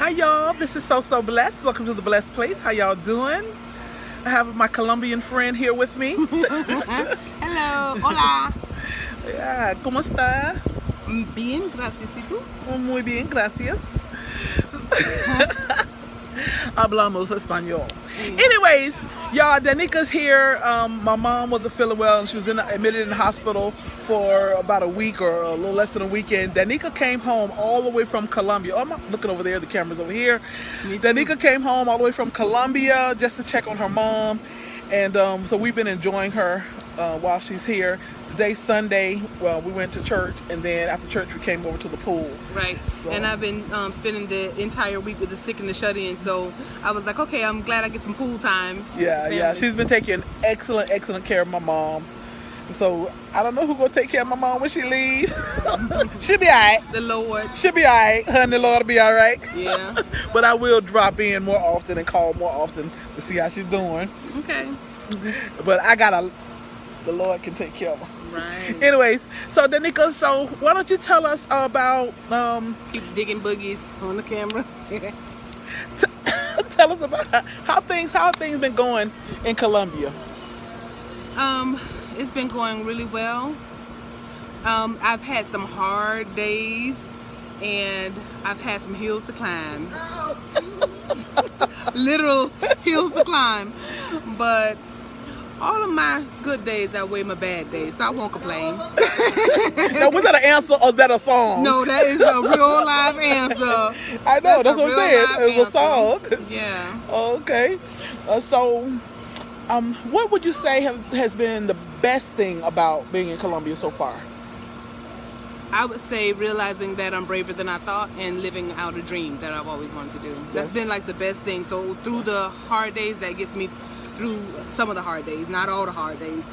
Hi y'all, this is So Blessed. Welcome to the Blessed Place. How y'all doing? I have my Colombian friend here with me. Hello, hola. Yeah, ¿cómo está? Bien, gracias. ¿Y tú? Muy bien, gracias. Hablamos español. Anyways, y'all, Daneka's here. My mom wasn't feeling well and she was admitted in the hospital for about a week or a little less than a weekend. Daneka came home all the way from Colombia. Oh, I'm not looking over there. The camera's over here. Daneka came home all the way from Colombia just to check on her mom. And so we've been enjoying her while she's here. Today's Sunday. Well, we went to church, and then after church we came over to the pool. Right. So. And I've been spending the entire week with the sick and the shut-in, so I was like, okay, I'm glad I get some pool time. Yeah. She's been taking excellent care of my mom. So I don't know who's gonna take care of my mom when she leaves. She'll be alright. The Lord. She'll be alright. Her and the Lord will be alright. Yeah. But I will drop in more often and call more often to see how she's doing. Okay. But the Lord can take care of her. Right. Anyways, so Daneka, so why don't you tell us about keep digging boogies on the camera. Tell us about how things been going in Colombia. It's been going really well. I've had some hard days and I've had some hills to climb. Literal hills to climb. But all of my good days outweigh my bad days, so I won't complain. Now, was that an answer or is that a song? No, that is a real live answer. I know, that's what I'm saying. It's a song. Yeah. Okay. So, what would you say has been the best thing about being in Colombia so far? I would say realizing that I'm braver than I thought and living out a dream that I've always wanted to do. That's been like the best thing. So through the hard days, that gets me through some of the hard days, not all the hard days,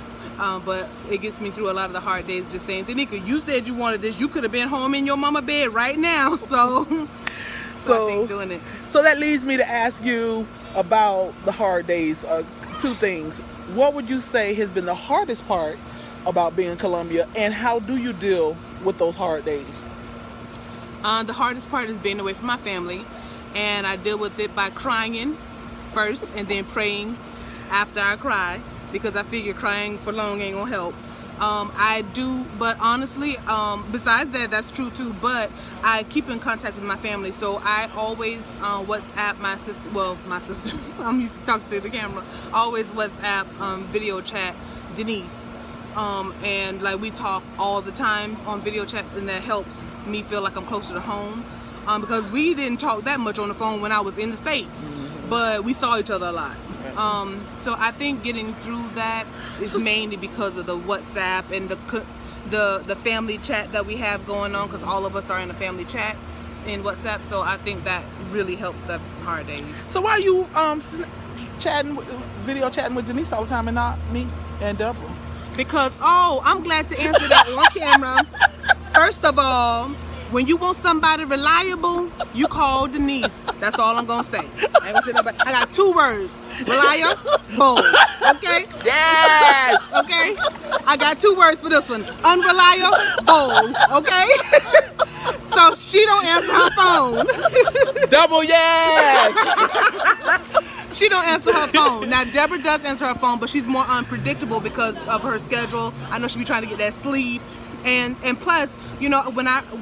but it gets me through a lot of the hard days. Just saying, Daneka, you said you wanted this. You could have been home in your mama bed right now. So I think doing it. So that leads me to ask you about the hard days. Two things. What would you say has been the hardest part about being in Colombia, and how do you deal with those hard days? The hardest part is being away from my family, and I deal with it by crying first and then praying after I cry, because I figure crying for long ain't gonna help. I do, but honestly, besides that, that's true too, but I keep in contact with my family, so I always WhatsApp my sister, I'm used to talk to the camera, always WhatsApp, video chat Denise, and like we talk all the time on video chat, and that helps me feel like I'm closer to home, because we didn't talk that much on the phone when I was in the States, but we saw each other a lot. So I think getting through that is mainly because of the WhatsApp and the family chat that we have going on, because all of us are in a family chat in WhatsApp. So I think that really helps the hard days. So why are you video chatting with Denise all the time and not me and Deborah? Because I'm glad to answer that on camera. First of all, when you want somebody reliable, you call Denise. That's all I'm gonna say. I ain't gonna say nobody. I got 2 words: reliable. Okay? Yes. Okay? I got 2 words for this one: unreliable. Okay? So she don't answer her phone. Double yes. She don't answer her phone. Now Deborah does answer her phone, but she's more unpredictable because of her schedule. I know she be trying to get that sleep, and plus, you know,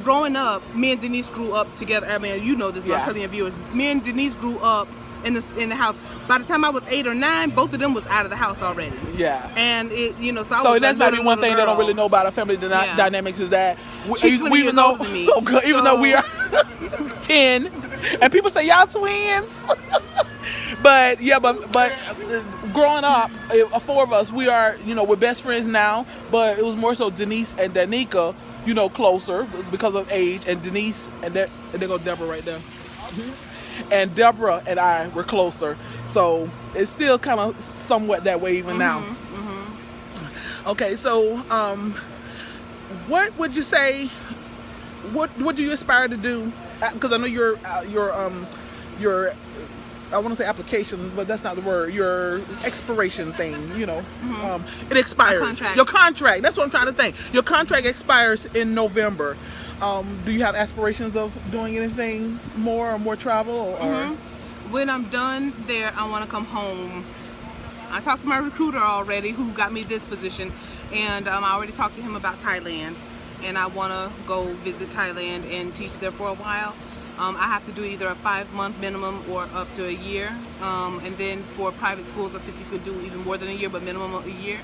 growing up, me and Denise grew up together. I mean, you know this, but I'm telling your viewers. Me and Denise grew up in the house. By the time I was 8 or 9, both of them was out of the house already. Yeah. And it, you know, so I so was that's maybe one thing they don't really know about our family dynamics is that she's 20 years older than me. Even though we are 10, and people say y'all twins. But growing up, 4 of us, we are, you know, we're best friends now. But it was more so Denise and Daneka, you know, closer because of age, and Denise and there go Deborah right there. And Deborah and I were closer, so it's still kind of somewhat that way even now. Okay, so what would you say? What do you aspire to do? Because I know your I want to say application, but that's not the word. Your expiration thing, you know, it expires. Your contract. That's what I'm trying to think. Your contract expires in November. Do you have aspirations of doing anything more or more travel? Or When I'm done there, I want to come home. I talked to my recruiter already, who got me this position, and I already talked to him about Thailand, and I want to go visit Thailand and teach there for a while. I have to do either a 5-month minimum or up to a year, and then for private schools, I think you could do even more than a year, but minimum of a year.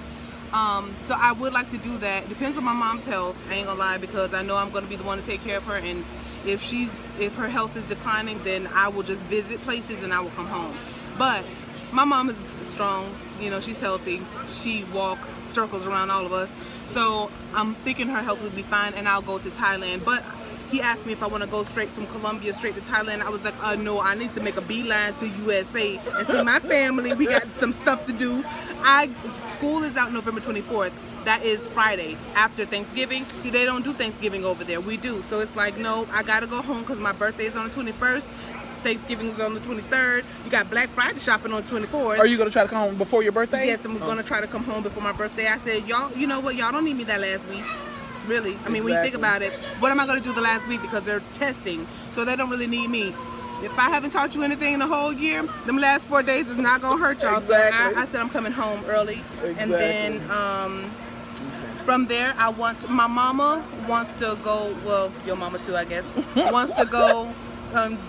So I would like to do that. Depends on my mom's health. I ain't gonna lie, because I know I'm gonna be the one to take care of her, and if her health is declining, then I will just visit places and I will come home. But my mom is strong, you know, she's healthy. She walks circles around all of us. So I'm thinking her health will be fine, and I'll go to Thailand. But he asked me if I want to go straight from Colombia straight to Thailand. I was like, no, I need to make a beeline to USA and see my family. We got some stuff to do. School is out November 24th. That is Friday after Thanksgiving. See, they don't do Thanksgiving over there. We do. So it's like, no, I got to go home because my birthday is on the 21st. Thanksgiving is on the 23rd. You got Black Friday shopping on the 24th. Are you going to try to come home before your birthday? Yes, I'm going to try to come home before my birthday. I said, y'all, you know what? Y'all don't need me that last week. Really. I mean, when you think about it, what am I going to do the last week? Because they're testing. So they don't really need me. If I haven't taught you anything in the whole year, them last 4 days is not going to hurt y'all. Exactly. So I said I'm coming home early. Exactly. And then from there, my mama wants to go, well, your mama too, I guess, wants to go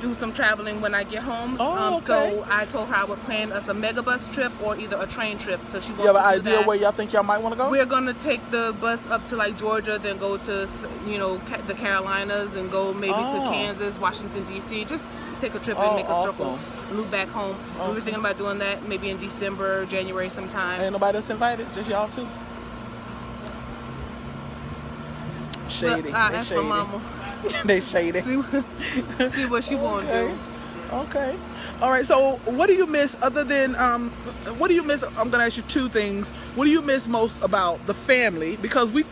do some traveling when I get home. Okay. So I told her I would plan us a megabus trip or either a train trip. So she wants You have an to do idea that. where y'all think y'all might want to go? We're gonna take the bus up to like Georgia, then go to, you know, the Carolinas, and go maybe to Kansas, Washington D.C. Just take a trip and make a circle, loop back home. We were thinking about doing that maybe in December, January sometime. Ain't nobody else invited? Just y'all two? Shady. But I asked my mama. They shady. See what she want to do. Okay. All right. So, what do you miss other than what do you miss? I'm gonna ask you two things. What do you miss most about the family? Because we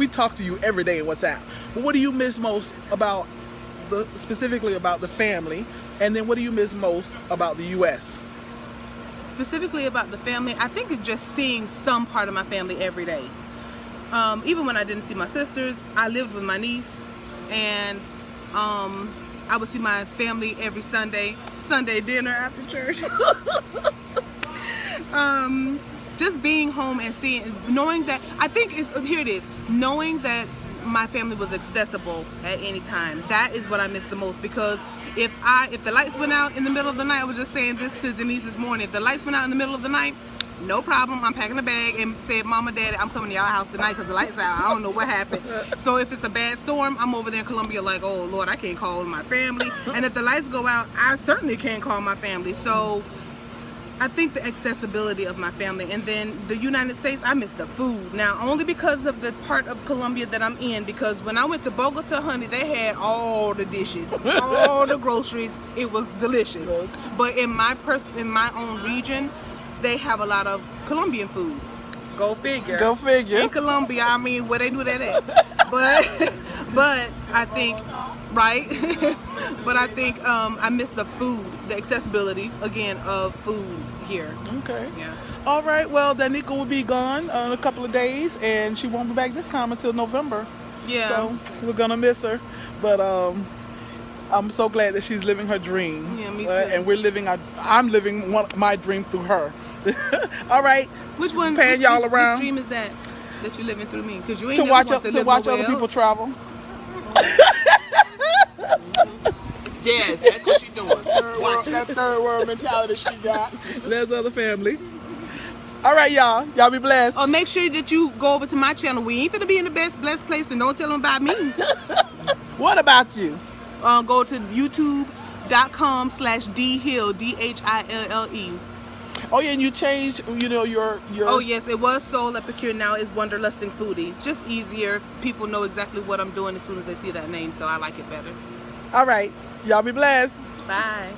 talk to you every day in WhatsApp. But what do you miss most about specifically about the family? And then what do you miss most about the U.S.? Specifically about the family, I think it's just seeing some part of my family every day. Even when I didn't see my sisters, I lived with my niece, and I would see my family every Sunday dinner after church. Just being home and knowing that, I think here it is, knowing that my family was accessible at any time. That is what I miss the most, because if the lights went out in the middle of the night, I was just saying this to Denise this morning, if the lights went out in the middle of the night, no problem, I'm packing a bag and said, Mama, Daddy, I'm coming to y'all house tonight because the lights out. I don't know what happened. So if it's a bad storm, I'm over there in Colombia like, oh Lord, I can't call my family. And if the lights go out, I certainly can't call my family. So I think the accessibility of my family. And then the United States, I miss the food. Now, only because of the part of Colombia that I'm in, because when I went to Bogota, honey, they had all the dishes, all the groceries. It was delicious. But in my own region, they have a lot of Colombian food. Go figure. Go figure. In Colombia, I mean, where they do that at. But I think, right? But I think I miss the food, the accessibility, again, of food here. Okay. Yeah. All right. Well, Daneka will be gone in a couple of days, and she won't be back this time until November. Yeah. So we're gonna miss her, but I'm so glad that she's living her dream. Yeah, me too. And I'm living my dream through her. All right. Which one? Paying y'all around. Which dream is that you're living through me? Because you ain't To never watch want to watch other people travel. Yes, that's what she's doing. That third world mentality she got. There's other family. All right, y'all. Y'all be blessed. Oh, make sure that you go over to my channel. We ain't gonna be in the blessed place, and don't tell them about me. What about you? Go to youtube.com/dhill, DHILLE. Oh yeah, and you changed, your. Oh yes, it was Soul Epicure. Now it's Wanderlusting Foodie. Just easier. People know exactly what I'm doing as soon as they see that name, so I like it better. All right, y'all be blessed. Bye.